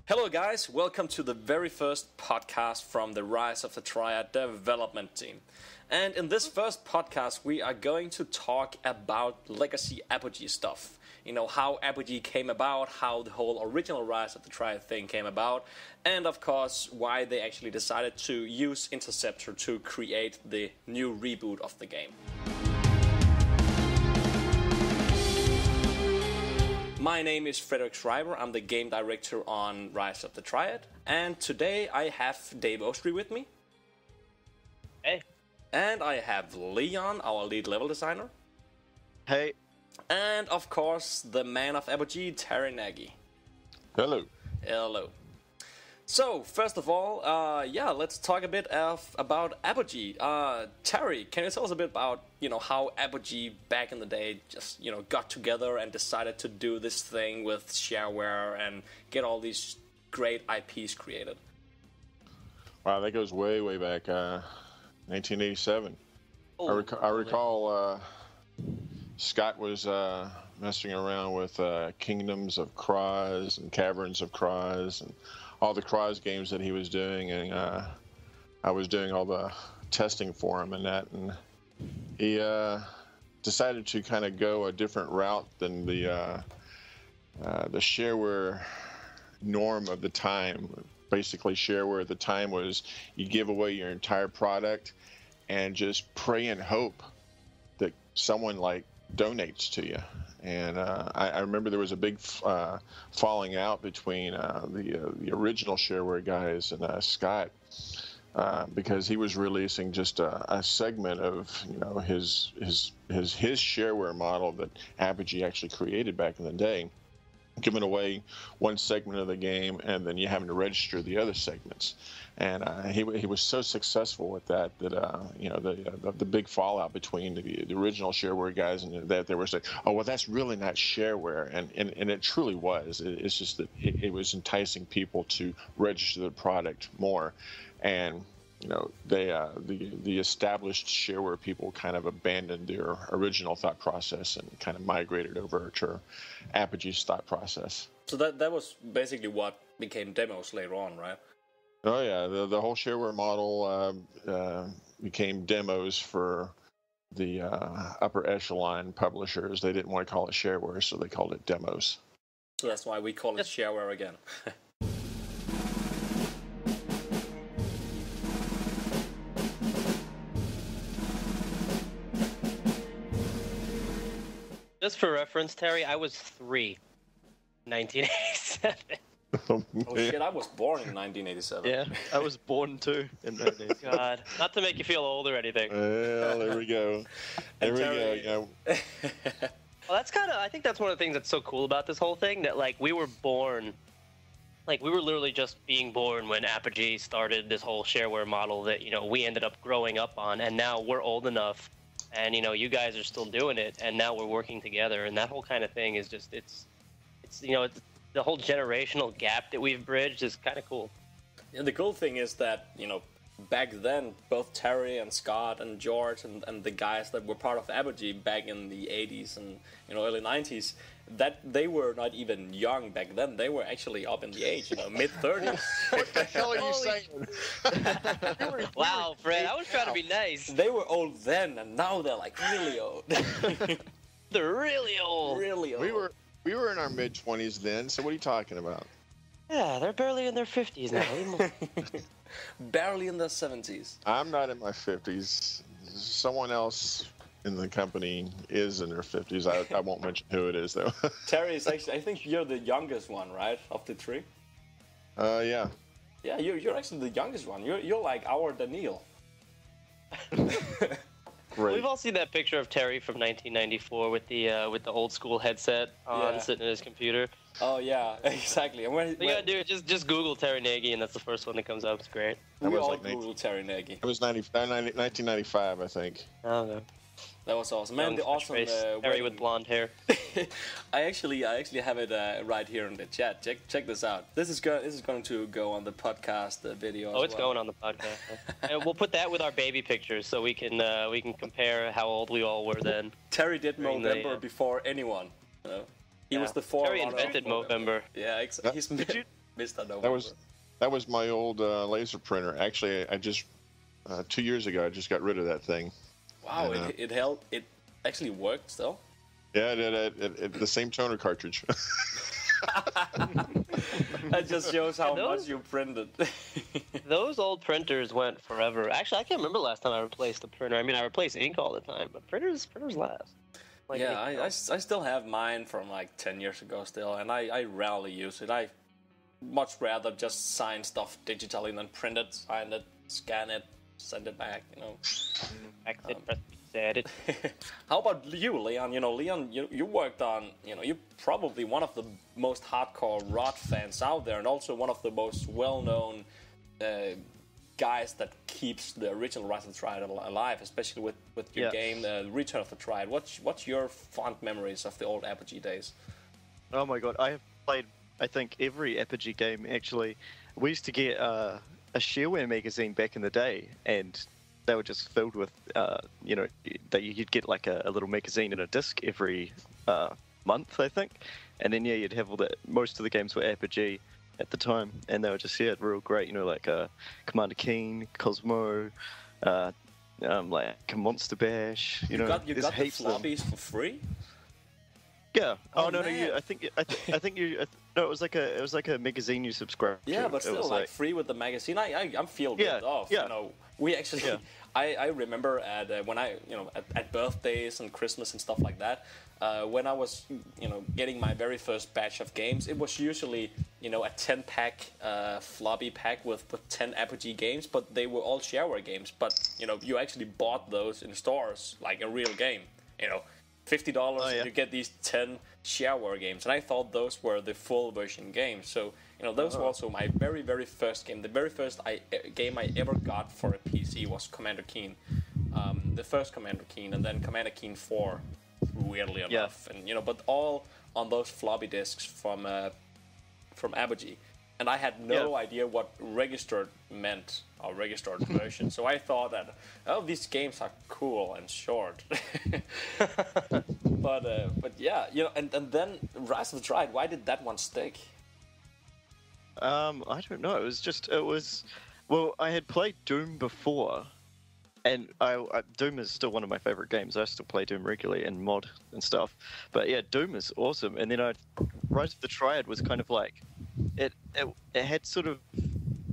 Hello guys, welcome to the very first podcast from the Rise of the Triad development team. And in this first podcast we are going to talk about legacy Apogee stuff. You know, how Apogee came about, how the whole original Rise of the Triad thing came about, and of course why they actually decided to use Interceptor to create the new reboot of the game. My name is Frederik Schreiber, I'm the game director on Rise of the Triad, and today I have Dave Oshry with me. Hey. And I have Leon, our lead level designer. Hey. And of course, the man of Apogee, Nagy. Hello. Hello. So, first of all, let's talk a bit about Apogee. Terry, can you tell us a bit about, how Apogee back in the day just, got together and decided to do this thing with shareware and get all these great IPs created? Wow, that goes way, way back, 1987. Oh, I recall Scott was messing around with Kingdoms of Kraz and Caverns of Kraz and all the Kraz games that he was doing, and I was doing all the testing for him and that, and he decided to kind of go a different route than the shareware norm of the time. Basically, shareware at the time was you give away your entire product and just pray and hope that someone donates to you. And I remember there was a big falling out between the original shareware guys and Scott because he was releasing just a segment of his shareware model that Apogee actually created back in the day, giving away one segment of the game and then you having to register the other segments. And he was so successful with that the big fallout between the original shareware guys and that they were saying, oh well, that's really not shareware, and it truly was. It's just that it was enticing people to register the product more, and the established shareware people kind of abandoned their original thought process and kind of migrated over to Apogee's thought process. So that was basically what became demos later on, right? Oh yeah, the whole shareware model became demos for the upper echelon publishers. They didn't want to call it shareware, so they called it demos. So that's why we call it shareware again. Just for reference, Terry, I was 3 in 1987. Oh shit, I was born in 1987. Yeah, I was born too in 1987. God, not to make you feel old or anything. Well, there we go. There we go. Well, I think that's one of the things that's so cool about this whole thing, that we were born, we were literally just being born when Apogee started this whole shareware model that, we ended up growing up on, and now we're old enough, and, you guys are still doing it, and now we're working together, and that whole kind of thing is just, it's the whole generational gap that we've bridged is kind of cool. And the cool thing is that, back then, both Terry and Scott and George and the guys that were part of Apogee back in the 80s and early 90s, that they were not even young back then. They were actually up in the age, mid-30s. What the hell are you saying? Wow, Fred, I was trying to be nice. They were old then, and now they're really old. They're really old. Really old. We were in our mid-20s then, so what are you talking about? Yeah, they're barely in their 50s now. Barely in their 70s. I'm not in my 50s. Someone else in the company is in their 50s. I won't mention who it is, though. Terry is actually, I think you're the youngest one, right, of the three? Yeah. Yeah, you're actually the youngest one. You're like our Daniil. Great. We've all seen that picture of Terry from 1994 with the old school headset on, sitting at his computer. Oh yeah, exactly. And you gotta do it. Just Google Terry Nagy, and that's the first one that comes up. It's great. We all Google Terry Nagy. It was 1995, I think. Oh no. That was awesome, man. The awesome Terry with blonde hair. I actually have it right here in the chat. Check this out. This is going to go on the podcast video. Oh, it's going on the podcast. And we'll put that with our baby pictures, so we can compare how old we all were then. Terry did Movember before anyone. He was the forerunner. Terry invented Movember. Yeah, exactly. Mr. November. That was my old laser printer. Actually, I just 2 years ago I just got rid of that thing. Wow, and, it held. It actually worked still. Yeah, it the same toner cartridge. That just shows how much you printed. Those old printers went forever. Actually, I can't remember the last time I replaced a printer. I mean, I replace ink all the time, but printers last. Like yeah, I still have mine from like 10 years ago still, and I rarely use it. I much rather just sign stuff digitally than print it, sign it, scan it, send it back, you know. Said it. How about you, Leon? You know, Leon, you worked on, you know, you're probably one of the most hardcore ROTT fans out there, and also one of the most well-known guys that keeps the original Rise of the Triad alive, especially with your game, Return of the Triad. What's your fond memories of the old Apogee days? Oh my god, I have played, I think, every Apogee game, actually. We used to get a shareware magazine back in the day, and they were just filled with, you know, that you'd get like a little magazine and a disc every month, I think. And then, yeah, you'd have all that. Most of the games were Apogee at the time, and they were just, real great, you know, like Commander Keen, Cosmo, like Monster Bash, you know. You got the floppies for free? Yeah. Oh, no, man. I think you. No, it was like a magazine you subscribed to. Yeah, but still, like free with the magazine. I'm feel ripped off. Yeah. You know, we actually. Yeah. I remember when I at birthdays and Christmas and stuff like that. When I was getting my very first batch of games, it was usually a 10-pack floppy pack with 10 Apogee games, but they were all shareware games. But you actually bought those in stores like a real game. $50 and you get these 10 shareware games, and I thought those were the full version games. So those were also my very, very first game. The very first game I ever got for a PC was Commander Keen, the first Commander Keen, and then Commander Keen 4, weirdly enough, and but all on those floppy disks from Apogee. And I had no idea what registered meant, or registered version. So I thought that, these games are cool and short. but yeah, and then Rise of the Triad, why did that one stick? I don't know. It was. Well, I had played Doom before, and Doom is still one of my favorite games. I still play Doom regularly and mod and stuff. But yeah, Doom is awesome. And then Rise of the Triad was kind of like, it had sort of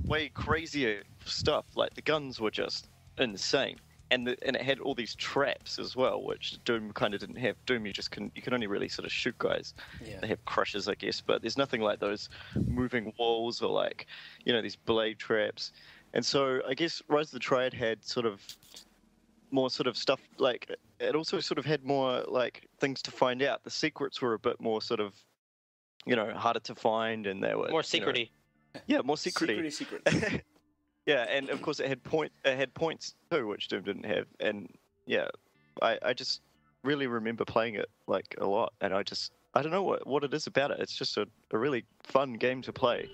way crazier stuff. Like the guns were just insane, and it had all these traps as well, which Doom kind of didn't have. Doom you can only really sort of shoot guys. Yeah. They have crushes, I guess, but there's nothing like those moving walls or like these blade traps. And so I guess Rise of the Triad had sort of more sort of stuff, like it also sort of had more like things to find out. The secrets were a bit more sort of harder to find, and they were more secrety. More secrety. Secret. Yeah, and of course it had points too, which Doom didn't have. And yeah, I just really remember playing it like a lot, and I don't know what it is about it. It's just a really fun game to play.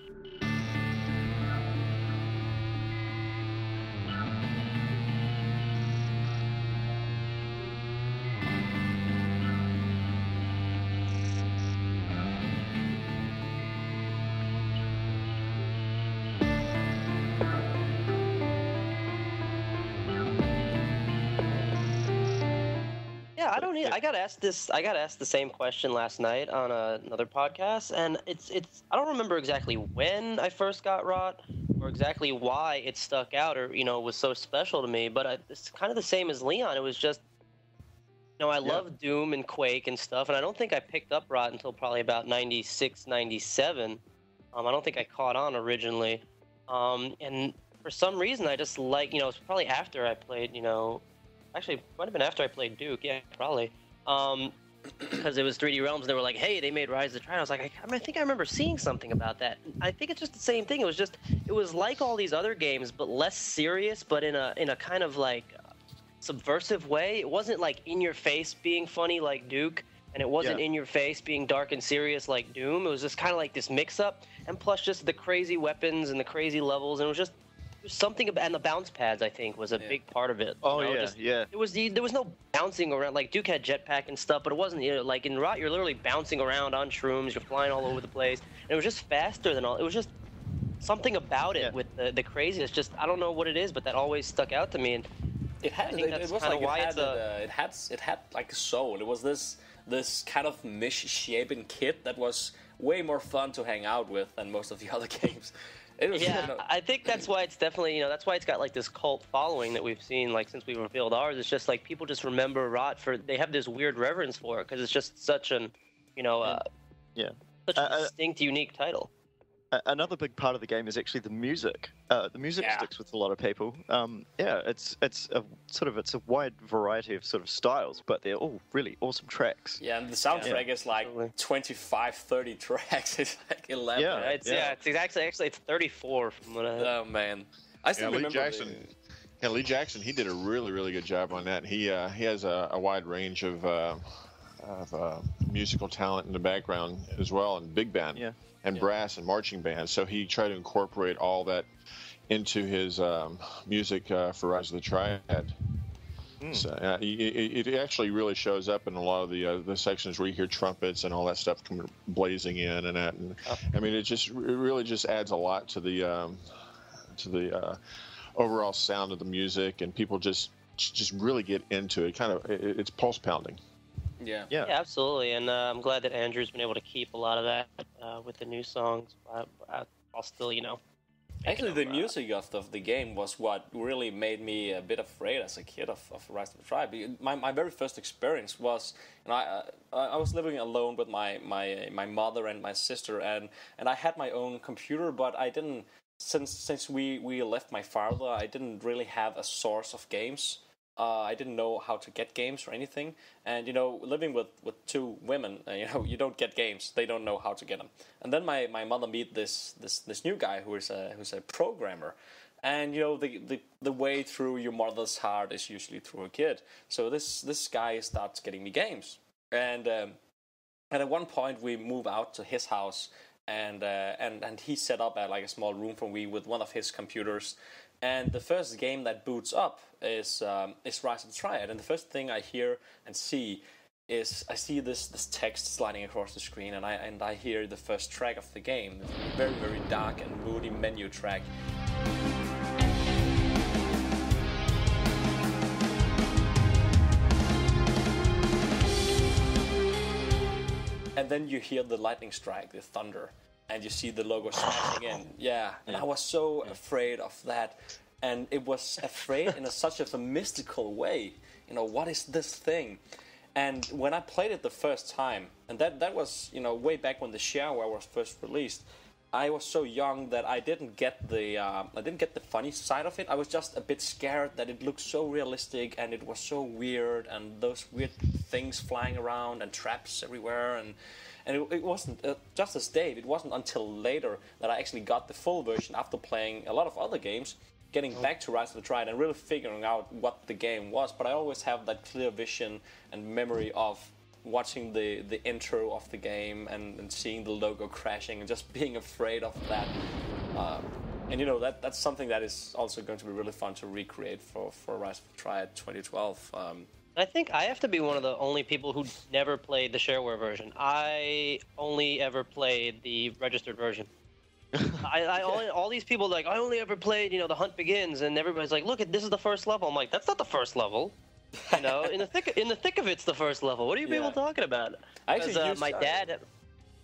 I got asked the same question last night on another podcast, and it's I don't remember exactly when I first got ROTT or exactly why it stuck out or was so special to me, but it's kind of the same as Leon. It was just I love Doom and Quake and stuff, and I don't think I picked up ROTT until probably about 96, 97. I don't think I caught on originally, and for some reason I just like it was probably after I played Actually, it might have been after I played Duke. Yeah, probably. Because it was 3D Realms, and they were like, "Hey, they made Rise of the Triad." I was like, I think I remember seeing something about that. I think it's just the same thing. It was like all these other games, but less serious, but in a kind of like subversive way. It wasn't like in your face being funny like Duke, and it wasn't in your face being dark and serious like Doom. It was just kind of like this mix-up, and plus just the crazy weapons and the crazy levels, and it was just. Something about, and the bounce pads I think was a big part of it. Oh yeah. There was no bouncing around like Duke had jetpack and stuff, but it wasn't like in ROTT you're literally bouncing around on shrooms, you're flying all over the place, and it was just faster than all. It was just something about it Yeah. with the craziness. Just I don't know what it is, but that always stuck out to me. And It had. I think It that's was kinda like why it it's had. It had like a soul. It was this kind of misshapen kid that was way more fun to hang out with than most of the other games. It was, yeah, I think that's why it's definitely, that's why it's got like this cult following that we've seen like since we revealed ours. It's just like people just remember Rot they have this weird reverence for it because it's just such an, Yeah. such a distinct, unique title. Another big part of the game is actually the music. The music sticks with a lot of people. It's a wide variety of sort of styles, but they're all really awesome tracks. Yeah, and the soundtrack is like Absolutely. 25, 30 tracks. It's like 11. Yeah. It's actually it's 34 from what I. Oh man, I still remember Lee Jackson, he did a really, really good job on that. He has a wide range of musical talent in the background as well, and big band. Yeah. And brass and marching band, so he tried to incorporate all that into his music for Rise of the Triad. So it actually really shows up in a lot of the sections where you hear trumpets and all that stuff coming blazing in and that. And I mean, it really just adds a lot to the overall sound of the music, and people just really get into it. It's pulse pounding. Yeah. Yeah, absolutely, and I'm glad that Andrew's been able to keep a lot of that with the new songs. I'll still, Actually, the music of the game was what really made me a bit afraid as a kid of Rise of the Triad. My very first experience was, I was living alone with my mother and my sister, and I had my own computer, but I didn't, since we left my father, I didn't really have a source of games. I didn't know how to get games or anything, and living with two women, you don't get games. They don't know how to get them. And then my mother meet this new guy who's a programmer, and the way through your mother's heart is usually through a kid. So this guy starts getting me games, and at one point we move out to his house, and he set up a small room for me with one of his computers. And the first game that boots up is Rise of the Triad, and the first thing I hear and see is I see this text sliding across the screen, and I hear the first track of the game, a very, very dark and moody menu track. And then you hear the lightning strike, the thunder, and you see the logo smashing in. Yeah, and I was so afraid of that. And it was afraid in such a mystical way. What is this thing? And when I played it the first time, and that was, way back when the shareware was first released, I was so young that I didn't get the funny side of it. I was just a bit scared that it looked so realistic and it was so weird, and those weird things flying around and traps everywhere, and it wasn't just as Dave. It wasn't until later that I actually got the full version after playing a lot of other games, getting back to Rise of the Triad and really figuring out what the game was. But I always have that clear vision and memory of watching the intro of the game and seeing the logo crashing and just being afraid of that. And that's something that is also going to be really fun to recreate for Rise of the Triad 2012. I think I have to be one of the only people who never played the shareware version. I only ever played the registered version. All these people I only ever played, The Hunt Begins, and everybody's like, look, this is the first level. I'm like, that's not the first level. In the thick of it's the first level. What are you people talking about? Because my dad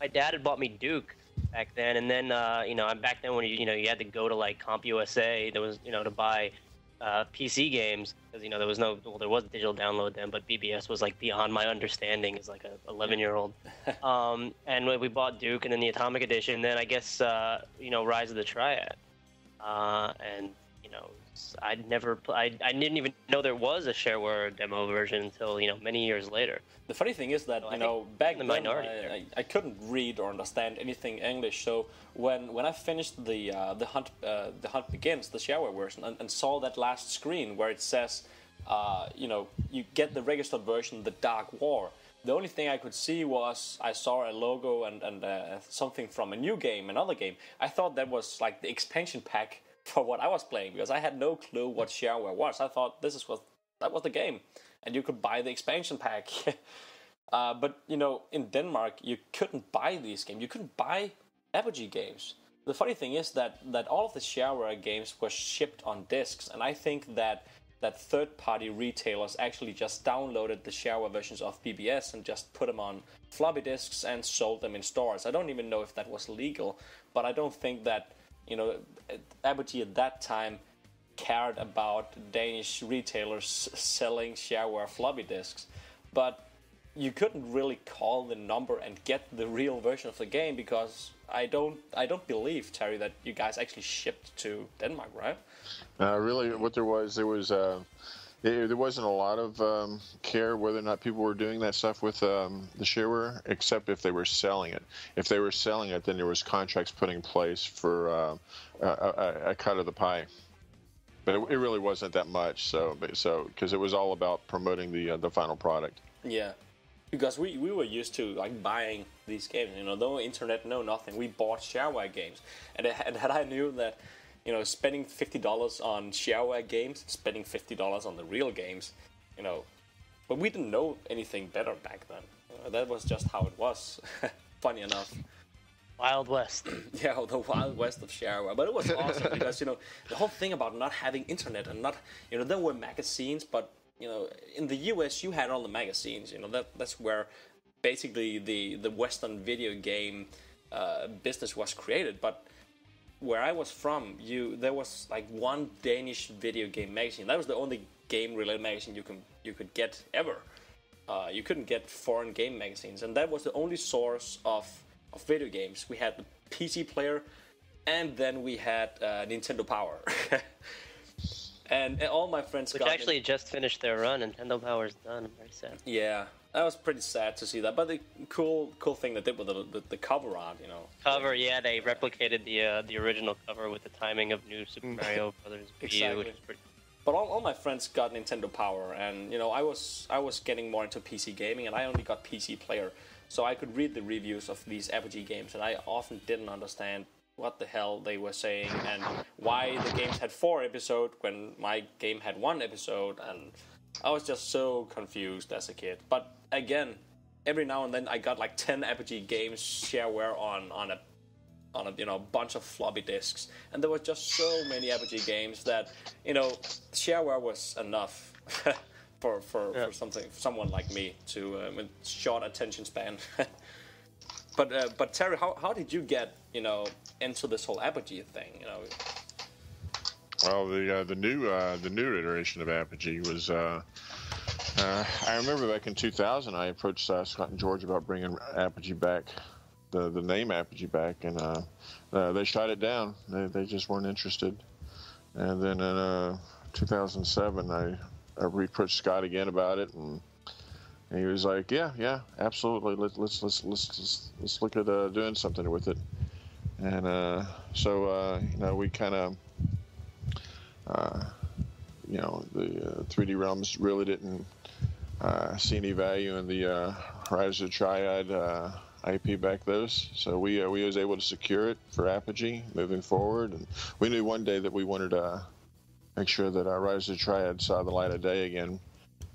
had bought me Duke back then, and then back then when you had to go to CompUSA, there was to buy PC games, because there was a digital download then, but BBS was beyond my understanding as a 11-year-old. And when we bought Duke and then the Atomic Edition, then I guess Rise of the Triad, and I didn't even know there was a shareware demo version until many years later. The funny thing is that back then I couldn't read or understand anything English. So when I finished the Hunt Begins, the shareware version, and saw that last screen where it says you get the registered version, the Dark War. The only thing I could see was I saw a logo and something from a new game, another game. I thought that was the expansion pack for what I was playing, because I had no clue what shareware was. I thought that was the game, and you could buy the expansion pack. But in Denmark you couldn't buy these games. You couldn't buy Apogee games. the funny thing is that all of the shareware games were shipped on discs, and I think that third-party retailers actually just downloaded the shareware versions of BBS and just put them on floppy disks and sold them in stores. I don't even know if that was legal, but I don't think that, you know, Apogee at that time cared about Danish retailers selling shareware floppy disks. But you couldn't really call the number and get the real version of the game, because I don't believe, Terry, that you guys actually shipped to Denmark, right? Really, what there wasn't a lot of care whether or not people were doing that stuff with the shareware, except if they were selling it. If they were selling it, then there was contracts put in place for a cut of the pie. But it really wasn't that much, so because it was all about promoting the final product. Yeah, because we were used to like buying these games, you know, no internet, no nothing. We bought shareware games, and had I knew that, you know, spending $50 on shareware games, spending $50 on the real games, you know, but we didn't know anything better back then. That was just how it was. Funny enough. Wild West. Yeah, the Wild West of shareware. But it was awesome because, you know, the whole thing about not having internet and not, you know, there were magazines, but, you know, in the US you had all the magazines. You know, that's where basically the Western video game business was created. But where I was from, there was like one Danish video game magazine. That was the only game-related magazine you could get ever. You couldn't get foreign game magazines, and that was the only source of video games. We had the PC player, and then we had Nintendo Power. and all my friends Which actually just finished their run. Nintendo Power's done. I'm very sad. Yeah, that was pretty sad to see that. But the cool thing they did with the cover art, you know. Cover, yeah, they replicated the original cover with the timing of New Super Mario Brothers Wii, Exactly. which is pretty. But all my friends got Nintendo Power, and you know, I was getting more into PC gaming, and I only got PC Player. So I could read the reviews of these Apogee games, and I often didn't understand what the hell they were saying and why the games had 4 episodes when my game had 1 episode, and I was just so confused as a kid. But again, every now and then I got like 10 Apogee games shareware on a you know, bunch of floppy disks, and there were just so many Apogee games that, you know, shareware was enough. For someone like me to with short attention span. But Terry, how did you get, you know, into this whole Apogee thing? You know. Well, the new iteration of Apogee was. I remember back in 2000, I approached Scott and George about bringing Apogee back, the name Apogee back, and they shot it down. They just weren't interested. And then in 2007, I approached Scott again about it, and he was like, "Yeah, absolutely. Let's look at doing something with it." And so you know, we kind of, you know, the 3D Realms really didn't see any value in the Rise of the Triad IP back those, so we was able to secure it for Apogee moving forward, and we knew one day that we wanted to make sure that our Rise of the Triad saw the light of day again,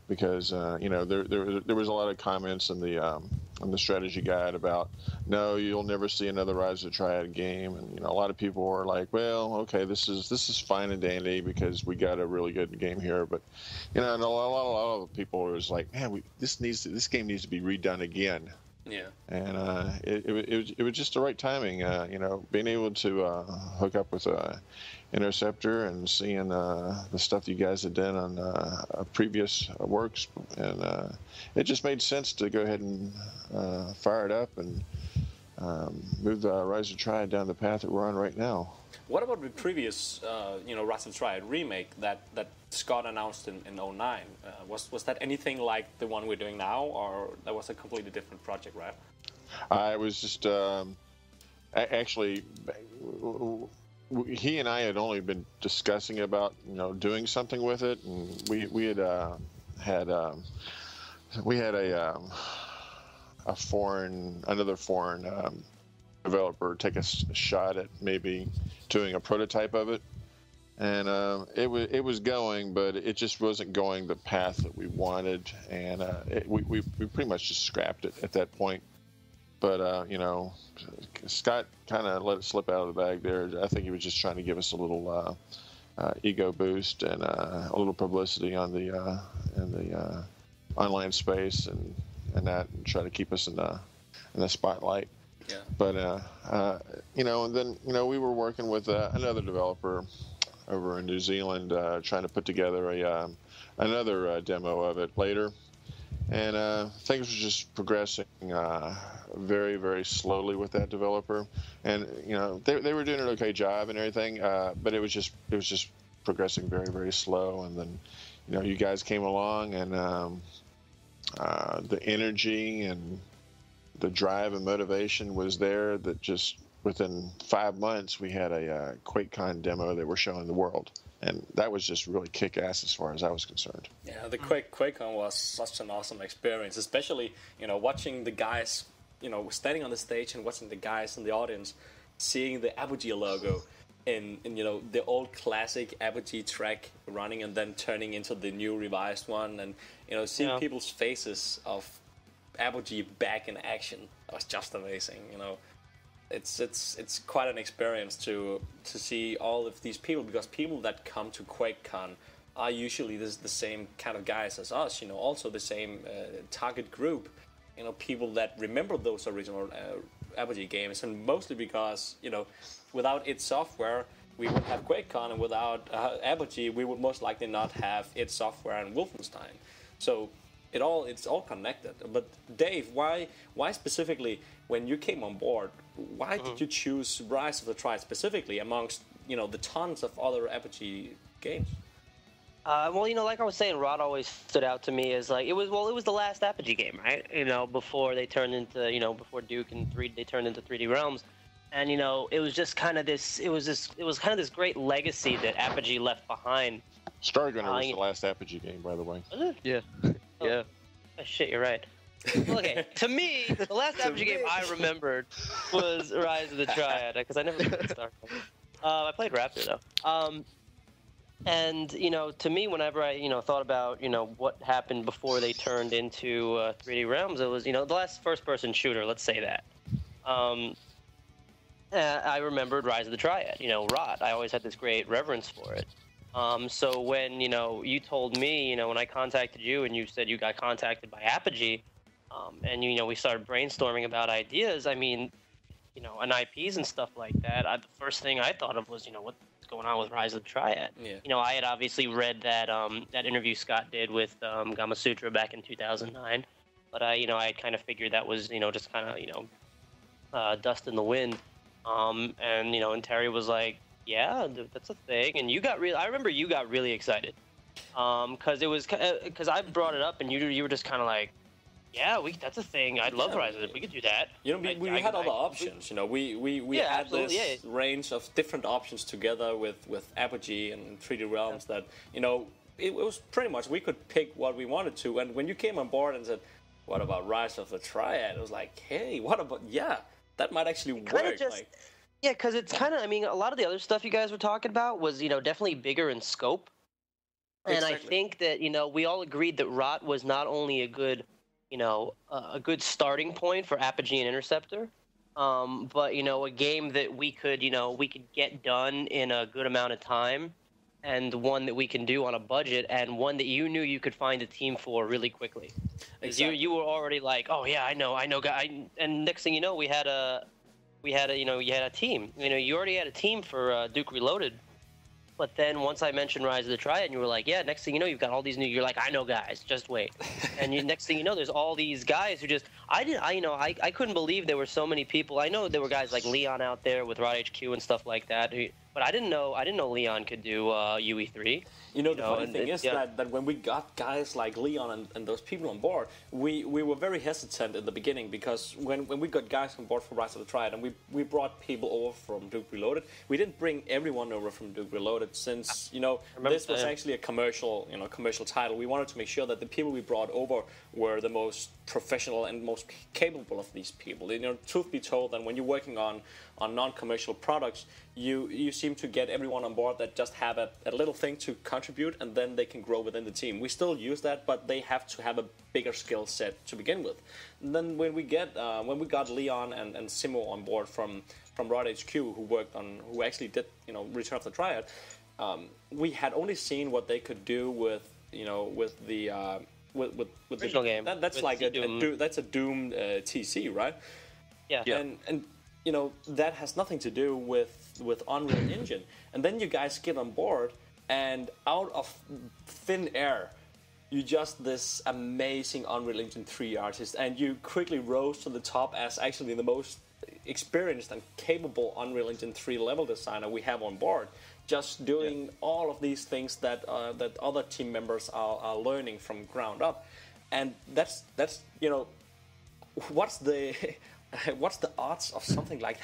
because you know, there was a lot of comments in the strategy guide about, no, you'll never see another Rise of the Triad game, and you know, a lot of people were like, well, okay, this is fine and dandy because we got a really good game here, but you know, and a lot of people was like, man, this game needs to be redone again. Yeah. And it was just the right timing, you know, being able to hook up with Interceptor and seeing the stuff you guys had done on previous works, and it just made sense to go ahead and fire it up and move the Rise of Triad down the path that we're on right now. What about the previous, you know, Rise of Triad remake that Scott announced in 2009? Was that anything like the one we're doing now, or that was a completely different project, right? It was just actually, he and I had only been discussing about, you know, doing something with it, and we had another foreign developer take a shot at maybe doing a prototype of it, and it was going, but it just wasn't going the path that we wanted, and we pretty much just scrapped it at that point. But Scott kind of let it slip out of the bag there. I think he was just trying to give us a little ego boost and a little publicity on the in the online space and that, and try to keep us in the spotlight. Yeah. But and then we were working with another developer over in New Zealand, trying to put together another demo of it later. And things were just progressing very, very slowly with that developer. And they were doing an okay job and everything, but it was just progressing very, very slow. And then you guys came along, and the energy and the drive and motivation was there. That just within 5 months we had a QuakeCon demo that we're showing the world. And that was just really kick-ass as far as I was concerned. Yeah, the QuakeCon was such an awesome experience, especially, watching the guys, standing on the stage and watching the guys in the audience, seeing the Apogee logo in the old classic Apogee track running and then turning into the new revised one, and, seeing people's faces of Apogee back in action. That was just amazing, It's quite an experience to see all of these people, because people that come to QuakeCon are usually the same kind of guys as us, also the same target group, people that remember those original Apogee games, and mostly because, without id Software, we would have QuakeCon, and without Apogee, we would most likely not have id Software and Wolfenstein. So it's all connected. But Dave, why specifically, when you came on board, why did you choose Rise of the Triad specifically amongst the tons of other Apogee games? Like I was saying, Rod always stood out to me as it was the last Apogee game, right? Before they turned into before Duke and they turned into 3D Realms, and it was just kind of this great legacy that Apogee left behind. Stargunner was the last Apogee game, by the way. Was it? Yeah. Yeah. Oh, shit, you're right. Okay, to me, the last Apogee game I remembered was Rise of the Triad, because I never played Stargunner. I played Raptor though. And to me, whenever I thought about what happened before they turned into 3D Realms, it was the last first-person shooter. Let's say that. I remembered Rise of the Triad. Rod. I always had this great reverence for it. So when you told me, when I contacted you and you said you got contacted by Apogee, and we started brainstorming about ideas. I mean, and IPs and stuff like that. The first thing I thought of was what's going on with Rise of the Triad. Yeah. I had obviously read that interview Scott did with Gama Sutra back in 2009, but I had kind of figured that was just kind of dust in the wind. And Terry was like, yeah, that's a thing. And I remember you got really excited. Because I brought it up and you were just kind of like, yeah, that's a thing. I'd love Rise of it. We could do that. We had other options. We had this range of different options together with Apogee and 3D Realms that, it was pretty much, we could pick what we wanted to. And when you came on board and said, what about Rise of the Triad? It was like, hey, what about, that might actually work. Yeah, because it's kind of, a lot of the other stuff you guys were talking about was, definitely bigger in scope. And exactly. I think that, we all agreed that Rot was not only a good starting point for Apogee and Interceptor, but, a game that we could get done in a good amount of time, and one that we can do on a budget, and one that you knew you could find a team for really quickly. Exactly. You were already like, oh yeah, I know, guy. And next thing you know, you had a team. You already had a team for Duke Reloaded. But then once I mentioned Rise of the Triad, and you were like, yeah, next thing you know, you've got all these new, you're like, I know guys, just wait. And next thing you know, there's all these guys who just, I couldn't believe there were so many people. I know there were guys like Leon out there with Rod HQ and stuff like that, but I didn't know Leon could do UE3. The funny thing is that when we got guys like Leon and those people on board, we were very hesitant in the beginning, because when we got guys on board for Rise of the Triad and we brought people over from Duke Reloaded, we didn't bring everyone over from Duke Reloaded, since this was actually a commercial title. We wanted to make sure that the people we brought over were the most professional and most capable of these people. Truth be told, that when you're working on non-commercial products, you seem to get everyone on board that just have a little thing to contribute, and then they can grow within the team. We still use that, but they have to have a bigger skill set to begin with. And then when we got Leon and Simo on board from ROTTHQ, who actually did Return of the Triad, we had only seen what they could do with the original game. That's with like Doom. that's a Doom TC, right? Yeah. And that has nothing to do with Unreal Engine. And then you guys get on board, and out of thin air, you just this amazing Unreal Engine 3 artist, and you quickly rose to the top as actually the most experienced and capable Unreal Engine 3 level designer we have on board, just doing all of these things that other team members are learning from ground up. And that's what's the what's the odds of something like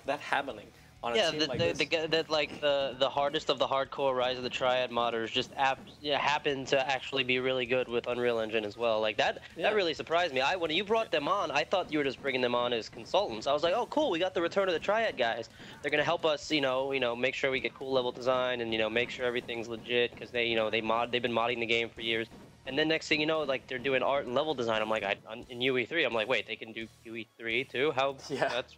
that happening on a team like this? The hardest of the hardcore Rise of the Triad modders just happen to actually be really good with Unreal Engine as well. Like that really surprised me. When you brought them on, I thought you were just bringing them on as consultants. I was like, oh cool, we got the Return of the Triad guys. They're gonna help us, make sure we get cool level design and make sure everything's legit because they've been modding the game for years. And then next thing you know, like they're doing art and level design. I'm like, in UE3, I'm like, wait, they can do UE3 too? How? Yeah. That's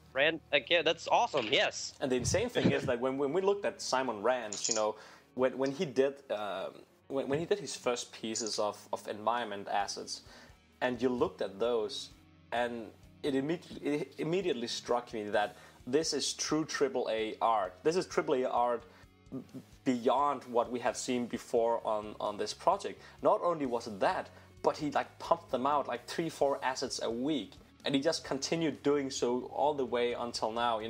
that's awesome. Yes. And the insane thing is that when we looked at Simon Rance, when he did his first pieces of environment assets, and you looked at those, and it immediately struck me that this is true AAA art. This is AAA art beyond what we have seen before on this project. Not only was it that, but he pumped them out 3-4 assets a week, and he just continued doing so all the way until now.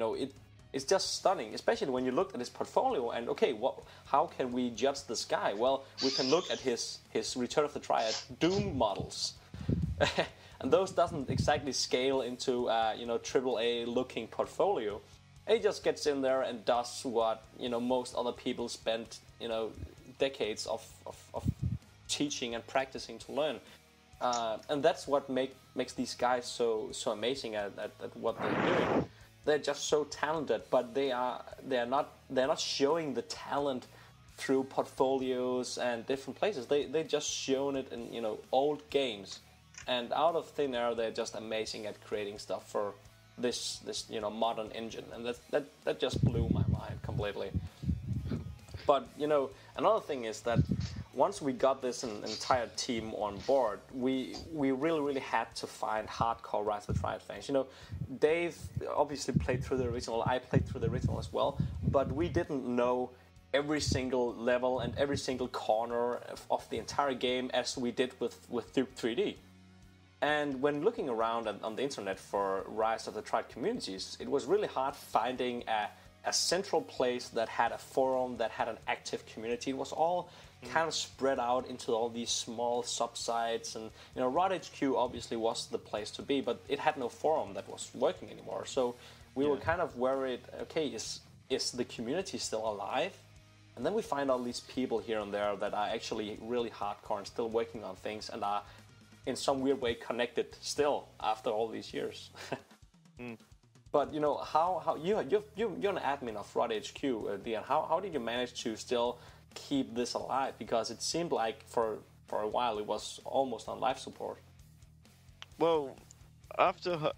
It's just stunning, especially when you look at his portfolio. And how can we judge this guy? Well, we can look at his Return of the Triad Doom models, and those doesn't exactly scale into AAA looking portfolio. He just gets in there and does what most other people spent decades of teaching and practicing to learn, and that's what makes these guys so amazing at what they're doing. They're just so talented, but they're not showing the talent through portfolios and different places. They just shown it in old games, and out of thin air they're just amazing at creating stuff for this modern engine, and that just blew my mind completely. But another thing is that once we got this entire team on board, we really had to find hardcore Rise of the Triad fans. Dave obviously played through the original. I played through the original as well, but we didn't know every single level and every single corner of the entire game as we did with 3D. And when looking around on the internet for Rise of the Triad communities, it was really hard finding a central place that had a forum, that had an active community. It was all kind of spread out into all these small subsites, and ROTTHQ obviously was the place to be, but it had no forum that was working anymore. So we were kind of worried, okay, is the community still alive? And then we find all these people here and there that are actually really hardcore and still working on things and are in some weird way connected still after all these years. But how you're an admin of ROTTHQ, Leon. How did you manage to still keep this alive? Because it seemed like for a while it was almost on life support. Well, after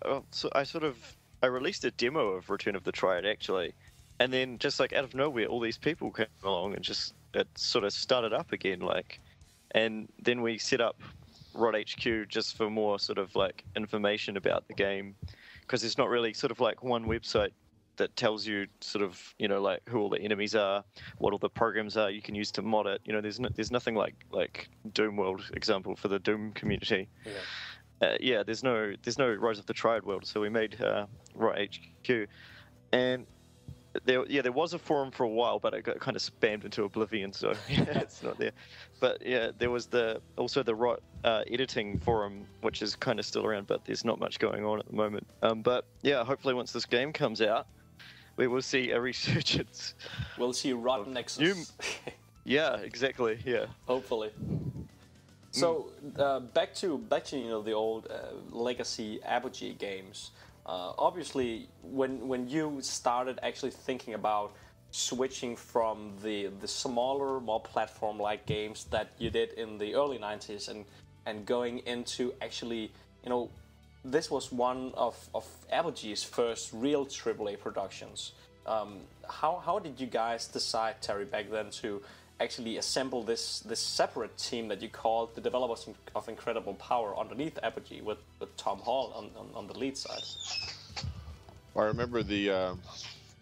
I released a demo of Return of the Triad actually, and then just out of nowhere, all these people came along and it sort of started up again, and then we set up ROTTHQ just for more information about the game, because there's not really one website that tells you who all the enemies are, what all the programs are you can use to mod it. There's nothing like Doom World example for the Doom community. There's no Rise of the Triad world, so we made ROTTHQ, and there was a forum for a while, but it got kind of spammed into oblivion, so it's not there. But there was also the ROT editing forum, which is kind of still around, but there's not much going on at the moment. But hopefully once this game comes out, we will see a resurgence. We'll see ROT Nexus. Yeah, exactly. Yeah, hopefully. So back to the old legacy Apogee games. Obviously, when you started actually thinking about switching from the smaller, more platform-like games that you did in the early 90s and going into actually, this was one of Apogee's first real AAA productions. How did you guys decide, Terry, back then to actually assemble this separate team that you called the Developers of Incredible Power underneath Apogee with Tom Hall on the lead side? Well, I remember there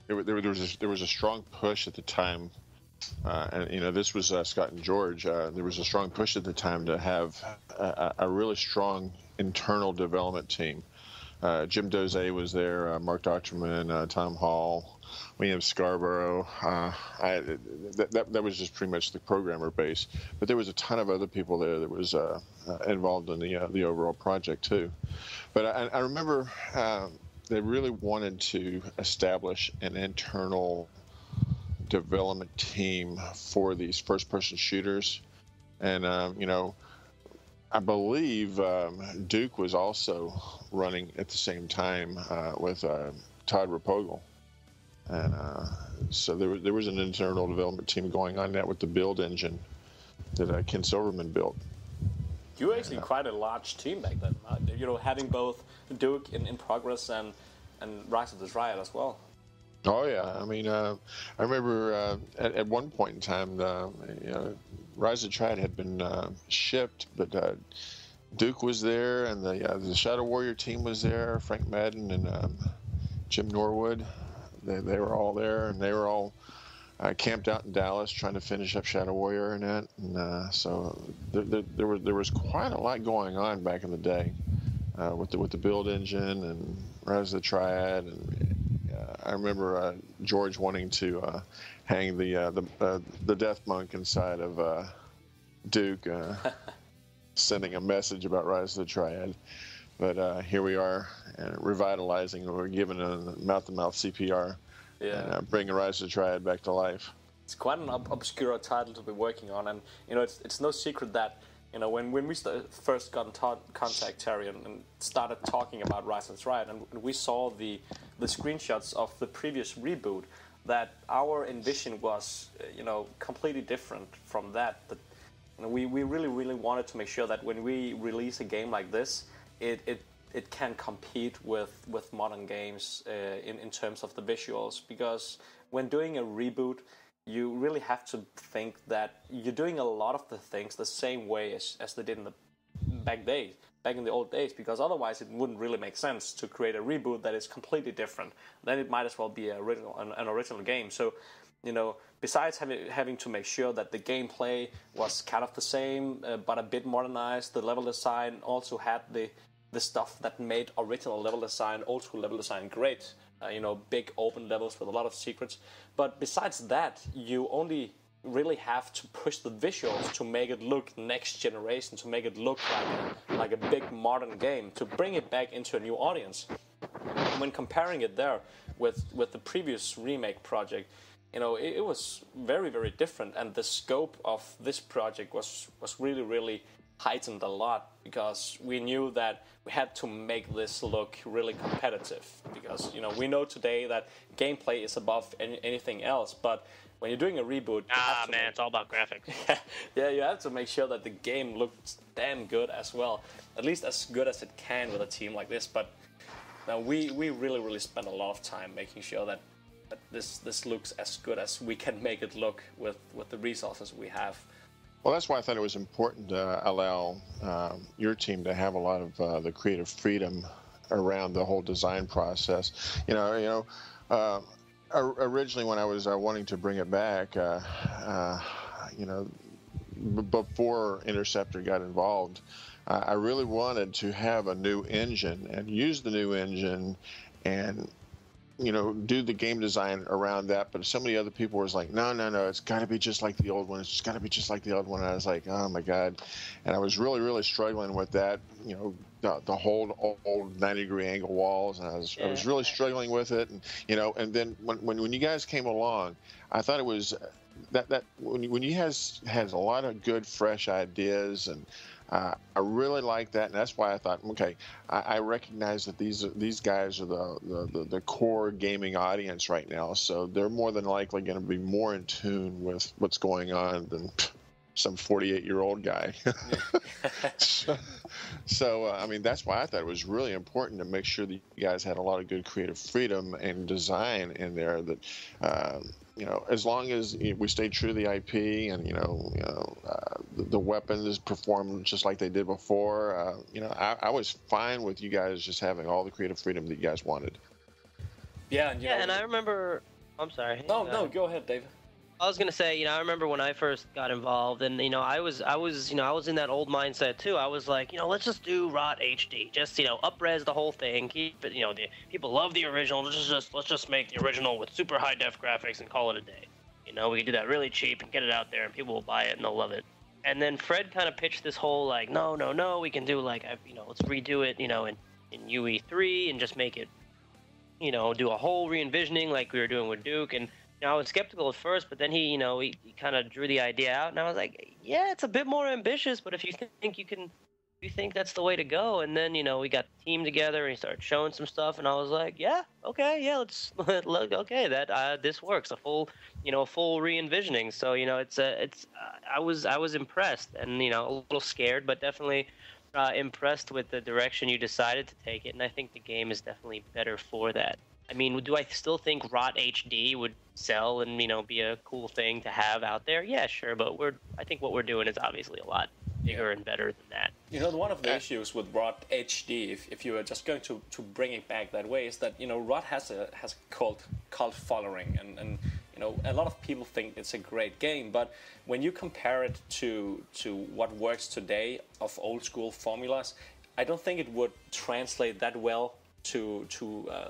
was a strong push at the time, and this was Scott and George. There was a strong push at the time to have a really strong internal development team. Jim Doze was there, Mark Doctorman, Tom Hall, William Scarborough. That was just pretty much the programmer base. But there was a ton of other people there that was involved in the overall project too. But I remember they really wanted to establish an internal development team for these first-person shooters, and I believe Duke was also running at the same time with Todd Rapogel. And so there was an internal development team going on that with the build engine that Ken Silverman built. You were actually quite a large team back then, having both Duke in progress and Rise of the Triad as well. Oh yeah, I mean, I remember at one point in time, Rise of the Triad had been shipped, but Duke was there, and the Shadow Warrior team was there. Frank Madden and Jim Norwood, they were all there, and they were all camped out in Dallas trying to finish up Shadow Warrior and that. And so there was quite a lot going on back in the day with the build engine and Rise of the Triad. And I remember George wanting to hang the Death Monk inside of Duke, sending a message about Rise of the Triad. But here we are, revitalizing. We're giving a mouth-to-mouth CPR, and bringing Rise of the Triad back to life. It's quite an obscure title to be working on, and it's no secret that when we first got in contact, Terry, and started talking about Rise of the Triad, and we saw the screenshots of the previous reboot, that our envision was completely different from that. That we really wanted to make sure that when we release a game like this, it can compete with modern games in terms of the visuals, because when doing a reboot, you really have to think that you're doing a lot of the things the same way as they did in the back in the old days, because otherwise it wouldn't really make sense to create a reboot that is completely different. Then it might as well be an original game. So, besides having to make sure that the gameplay was kind of the same but a bit modernized, the level design also had the stuff that made original level design, old school level design great. Big open levels with a lot of secrets. But besides that, you only really have to push the visuals to make it look next generation, to make it look like a big modern game, to bring it back into a new audience. And when comparing it there with the previous remake project, it was very, very different, and the scope of this project was really heightened a lot, because we knew that we had to make this look really competitive, because we know today that gameplay is above anything else, but when you're doing a reboot, it's all about graphics. Yeah, you have to make sure that the game looks damn good as well, at least as good as it can with a team like this. But now we really spend a lot of time making sure that this looks as good as we can make it look with the resources we have. Well, that's why I thought it was important to allow your team to have a lot of the creative freedom around the whole design process. Originally, when I was wanting to bring it back, before Interceptor got involved, I really wanted to have a new engine and use the new engine and do the game design around that. But so many other people were like, no, it's got to be just like the old one. It's got to be just like the old one. And I was like, oh my God. And I was really struggling with that, the whole old 90-degree angle walls. And I was really struggling with it. And, and then when you guys came along, I thought it was that when you guys had a lot of good, fresh ideas, and I really like that, and that's why I thought, okay, I recognize that these guys are the core gaming audience right now, so they're more than likely going to be more in tune with what's going on than some 48-year-old guy. So I mean, that's why I thought it was really important to make sure that you guys had a lot of good creative freedom and design in there. That as long as we stay true to the IP and the weapons perform just like they did before, I was fine with you guys just having all the creative freedom that you guys wanted. Yeah, and I remember. I'm sorry. No, go ahead, David. I was gonna say, I remember when I first got involved, and I was in that old mindset too. I was like, let's just do ROT HD, just up-res the whole thing. Keep it, the people love the original. Let's just make the original with super high def graphics and call it a day. We can do that really cheap and get it out there, and people will buy it and they'll love it. And then Fred kind of pitched this whole like, no, we can do like, let's redo it, in UE3 and just make it, do a whole re-envisioning like we were doing with Duke. And I was skeptical at first, but then he kind of drew the idea out, and I was like, yeah, it's a bit more ambitious, but if you think that's the way to go. And then, we got the team together and he started showing some stuff, and I was like, yeah, okay, yeah, let's look, okay, that this works, a full re-envisioning. So, I was impressed and, a little scared, but definitely impressed with the direction you decided to take it, and I think the game is definitely better for that. I mean, do I still think ROT HD would sell and, be a cool thing to have out there? Yeah, sure, but I think what we're doing is obviously a lot bigger and better than that. One of the issues with ROT HD, if you are just going to bring it back that way, is that, ROT has a cult following, and a lot of people think it's a great game, but when you compare it to what works today of old school formulas, I don't think it would translate that well to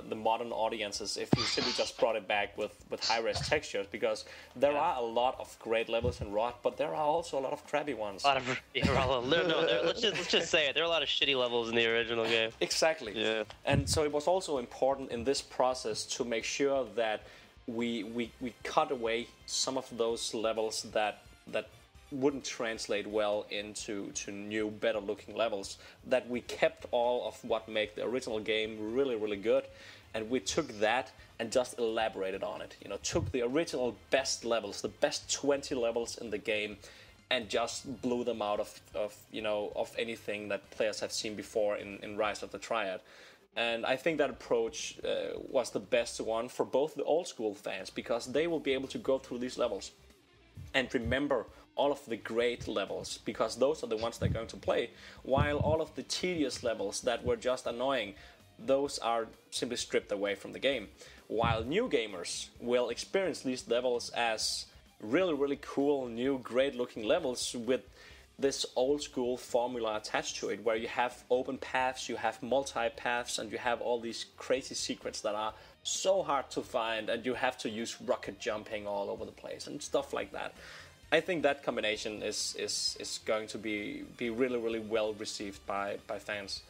the modern audiences if you simply just brought it back with high-res textures, because there are a lot of great levels in ROT, but there are also a lot of crappy ones. Let's just say it. There are a lot of shitty levels in the original game. Exactly. Yeah. And so it was also important in this process to make sure that we cut away some of those levels that wouldn't translate well into new, better-looking levels, that we kept all of what made the original game really, really good, and we took that and just elaborated on it. Took the original best levels, the best 20 levels in the game, and just blew them out of anything that players have seen before in Rise of the Triad. And I think that approach was the best one for both the old-school fans, because they will be able to go through these levels and remember all of the great levels, because those are the ones they're going to play, while all of the tedious levels that were just annoying, those are simply stripped away from the game. While new gamers will experience these levels as really, really cool, new, great-looking levels with this old-school formula attached to it, where you have open paths, you have multi-paths, and you have all these crazy secrets that are so hard to find, and you have to use rocket jumping all over the place and stuff like that. I think that combination is going to be really, really well received by fans.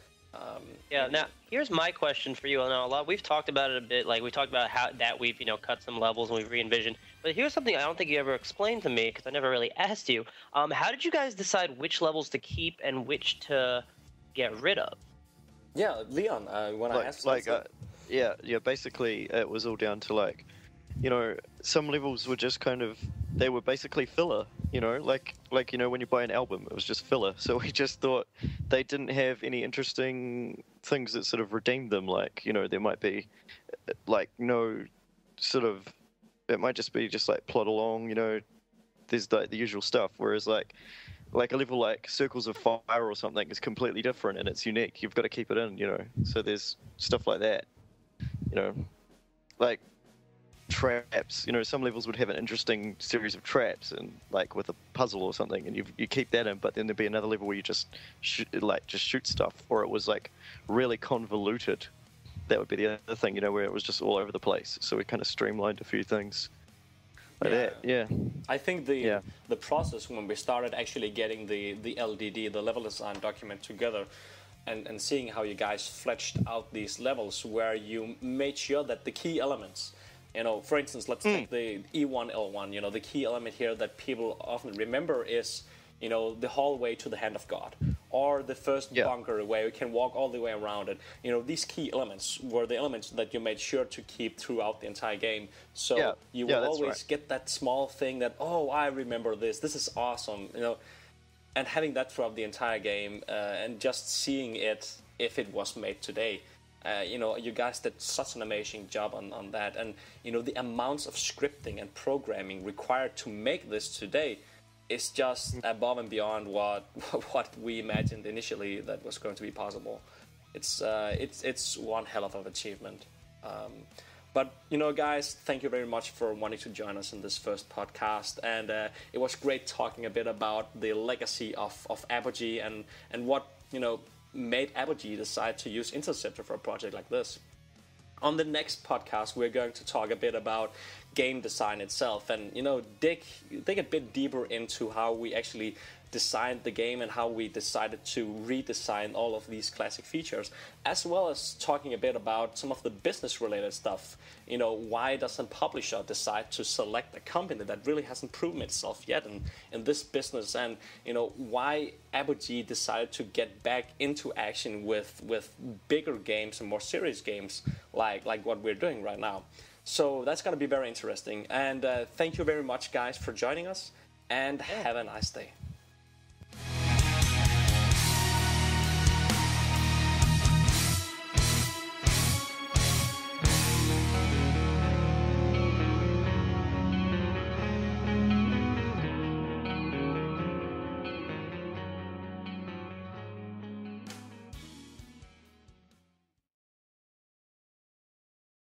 Now here's my question for you. Now, we've talked about it a bit. Like, we talked about how that we've cut some levels and we've re-envisioned. But here's something I don't think you ever explained to me, because I never really asked you. How did you guys decide which levels to keep and which to get rid of? Yeah, Leon, when I asked, basically it was all down to some levels were just they were basically filler, like when you buy an album, it was just filler. So we just thought they didn't have any interesting things that sort of redeemed them. There might be no sort of, it might just be just plot along, there's the usual stuff. Whereas like a level like Circles of Fire or something is completely different and it's unique. You've got to keep it in, so there's stuff like that, like traps. Some levels would have an interesting series of traps and with a puzzle or something, and you keep that in. But then there'd be another level where you just shoot stuff, or it was really convoluted. That would be the other thing, where it was just all over the place. So we kind of streamlined a few things that. Yeah. I think the process when we started actually getting the LDD, the level design document, together, and seeing how you guys fleshed out these levels, where you made sure that the key elements, for instance, let's take the E1L1, the key element here that people often remember is, the hallway to the Hand of God, or the first Yeah. bunker where you can walk all the way around it. You know, these key elements were the elements that you made sure to keep throughout the entire game. So Yeah. you Yeah, will that's always right. get that small thing that, oh, I remember this. This is awesome. You know, and having that throughout the entire game and just seeing it if it was made today. You know, you guys did such an amazing job on that. And, you know, the amounts of scripting and programming required to make this today is just above and beyond what we imagined initially that was going to be possible. It's one hell of an achievement. But, you know, guys, thank you very much for wanting to join us in this first podcast. And it was great talking a bit about the legacy of Apogee and what, you know, made Apogee decide to use Interceptor for a project like this. On the next podcast, we're going to talk a bit about game design itself and, you know, dig a bit deeper into how we actually designed the game and how we decided to redesign all of these classic features, as well as talking a bit about some of the business related stuff. You know, why does a publisher decide to select a company that really hasn't proven itself yet in this business, and, you know, why Apogee decided to get back into action with bigger games and more serious games like what we're doing right now. So that's going to be very interesting. And thank you very much, guys, for joining us, and have a nice day.